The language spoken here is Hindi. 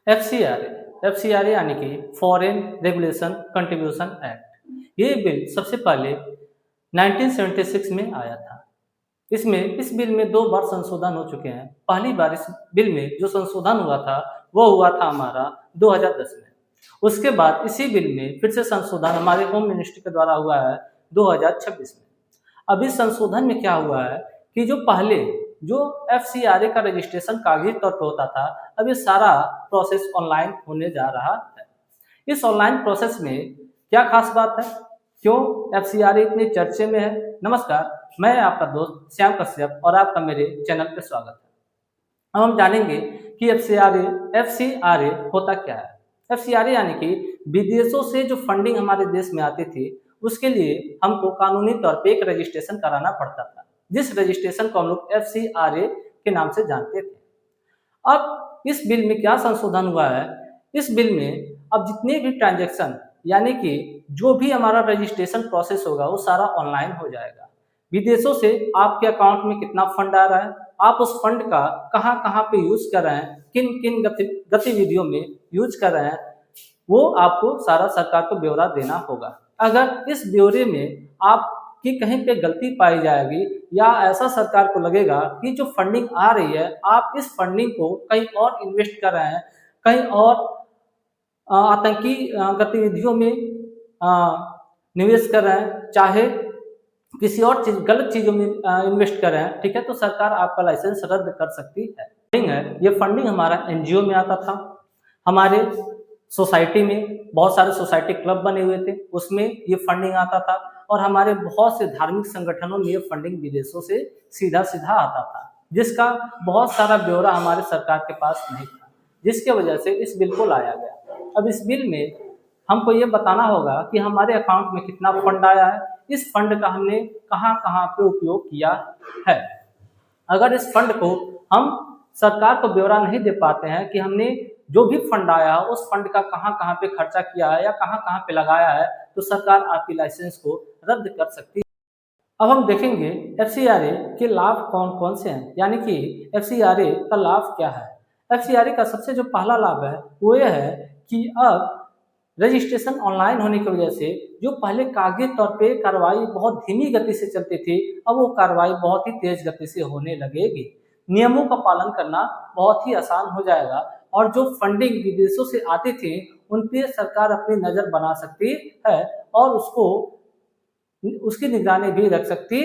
एफसीआरए यानी कि फॉरेन रेगुलेशन कंट्रीब्यूशन एक्ट। ये बिल सबसे पहले 1976 में आया था। इस बिल में 2 बार संशोधन हो चुके हैं। पहली बार इस बिल में जो संशोधन हुआ था वो हुआ था हमारा 2010 में। उसके बाद इसी बिल में फिर से संशोधन हमारे होम मिनिस्ट्री के द्वारा हुआ है 2026 में। अब इस संशोधन में क्या हुआ है कि जो एफसीआरए का रजिस्ट्रेशन कागजी तौर पर होता था, अब ये सारा प्रोसेस ऑनलाइन होने जा रहा है। इस ऑनलाइन प्रोसेस में क्या खास बात है, क्यों एफसीआरए इतने चर्चे में है? नमस्कार, मैं आपका दोस्त श्याम कश्यप और आपका मेरे चैनल पे स्वागत है। अब हम जानेंगे कि एफसीआरए होता क्या है। एफसीआरए यानी कि विदेशों से जो फंडिंग हमारे देश में आती थी उसके लिए हमको कानूनी तौर पे एक रजिस्ट्रेशन कराना पड़ता था, जिस रजिस्ट्रेशन को हम लोग एफसीआरए के नाम से जानते थे। अब इस बिल में क्या संशोधन हुआ है, इस बिल में अब जितने भी ट्रांजैक्शन यानी कि जो भी हमारा रजिस्ट्रेशन प्रोसेस होगा वो सारा ऑनलाइन हो जाएगा। विदेशों से आपके अकाउंट में कितना फंड आ रहा है, आप उस फंड का कहाँ पे यूज कर रहे हैं, किन किन गतिविधियों में यूज कर रहे हैं, वो आपको सारा सरकार को ब्यौरा देना होगा। अगर इस ब्यौरे में आपकी कहीं पे गलती पाई जाएगी या ऐसा सरकार को लगेगा कि जो फंडिंग आ रही है आप इस फंडिंग को कहीं और इन्वेस्ट कर रहे हैं, कहीं और आतंकी गतिविधियों में निवेश कर रहे हैं, चाहे किसी और चीज गलत चीजों में इन्वेस्ट कर रहे हैं, ठीक है, तो सरकार आपका लाइसेंस रद्द कर सकती है। ये फंडिंग हमारा एनजीओ में आता था, हमारे सोसाइटी में बहुत सारे सोसाइटी क्लब बने हुए थे, उसमें ये फंडिंग आता था, और हमारे बहुत से धार्मिक संगठनों में ये फंडिंग विदेशों से सीधा आता था, जिसका बहुत सारा ब्यौरा हमारे सरकार के पास नहीं था, जिसके वजह से इस बिल को लाया गया। अब इस बिल में हमको ये बताना होगा कि हमारे अकाउंट में कितना फंड आया है, इस फंड का हमने कहाँ पे उपयोग किया है। अगर इस फंड को हम सरकार को ब्यौरा नहीं दे पाते हैं कि हमने जो भी फंड आया है उस फंड का कहाँ पे खर्चा किया है या कहाँ पे लगाया है, तो सरकार आपकी लाइसेंस को रद्द कर सकती है। अब हम देखेंगे एफसीआरए के लाभ कौन कौन से हैं, यानी कि एफसीआरए का लाभ क्या है। एफसीआरए का सबसे जो पहला लाभ है वो ये है कि अब रजिस्ट्रेशन ऑनलाइन होने की वजह से जो पहले कागजी तौर पे कार्रवाई बहुत धीमी गति से चलती थी, अब वो कार्रवाई बहुत ही तेज गति से होने लगेगी। नियमों का पालन करना बहुत ही आसान हो जाएगा, और जो फंडिंग विदेशों से आती थी उन पे सरकार अपनी नजर बना सकती है और उसकी निगरानी भी रख सकती